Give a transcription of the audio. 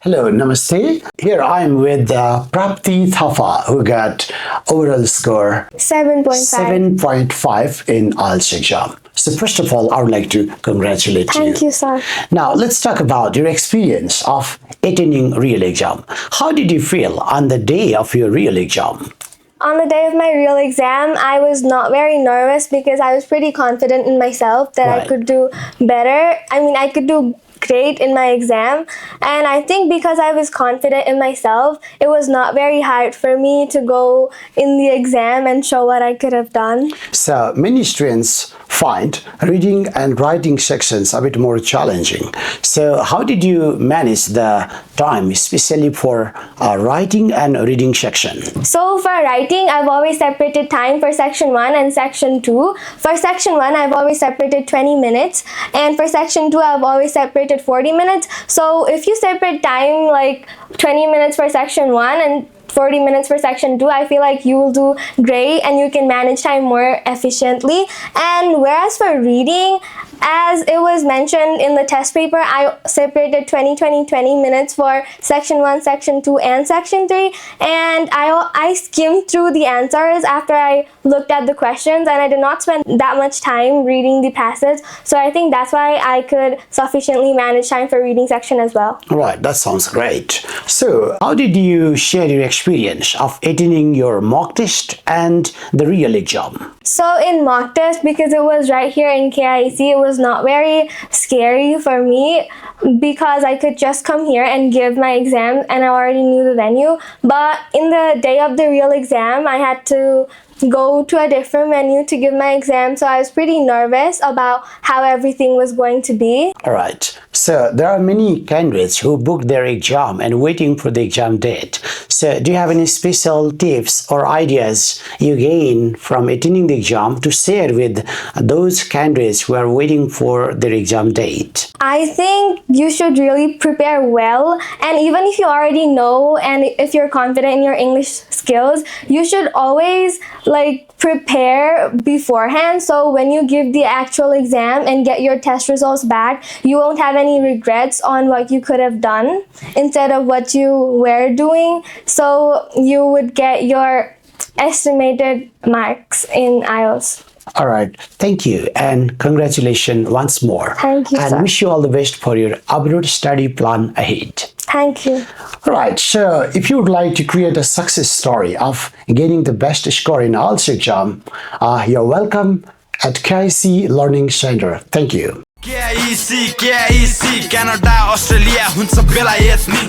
Hello, namaste. Here I am with Prapti Thapa, who got overall score 7.5 in IELTS exam. So first of all, I would like to congratulate you. Thank you, sir. Now, let's talk about your experience of attending real exam. How did you feel on the day of your real exam? On the day of my real exam, I was not very nervous because I was pretty confident in myself that I could do better. I could do great in my exam, and I think because I was confident in myself, it was not very hard for me to go in the exam and show what I could have done. So many students find reading and writing sections a bit more challenging. So how did you manage the time, especially for writing and reading section? So for writing, I've always separated time for section 1 and section 2. For section 1, I've always separated 20 minutes, and for section 2, I've always separated 40 minutes. So if you separate time like 20 minutes for section 1 and 40 minutes for section 2, I feel like you will do great and you can manage time more efficiently. And whereas for reading, as it was mentioned in the test paper, I separated 20 minutes for section 1, section 2, and section 3. And I skimmed through the answers after I looked at the questions, and I did not spend that much time reading the passage. So I think that's why I could sufficiently manage time for reading section as well. Right, that sounds great. So how did you share your experience of attending your mock test and the real exam? So in mock test, because it was right here in KIEC, it was not very scary for me because I could just come here and give my exam and I already knew the venue. But in the day of the real exam, I had to go to a different venue to give my exam, so I was pretty nervous about how everything was going to be. Alright, so there are many candidates who booked their exam and waiting for the exam date. So do you have any special tips or ideas you gain from attending the exam to share with those candidates who are waiting for their exam date? I think you should really prepare well, and even if you already know and if you're confident in your English skills, you should always prepare beforehand, so when you give the actual exam and get your test results back, you won't have any regrets on what you could have done instead of what you were doing, so you would get your estimated marks in IELTS. All right, thank you and congratulations once more. Thank you, and sir. wish you all the best for your abroad study plan ahead. Thank you. All right, so if you would like to create a success story of getting the best score in IELTS exam, you're welcome at KIEC Learning Center. Thank you. KIEC, Canada, Australia, हुन्छ बेलायत नि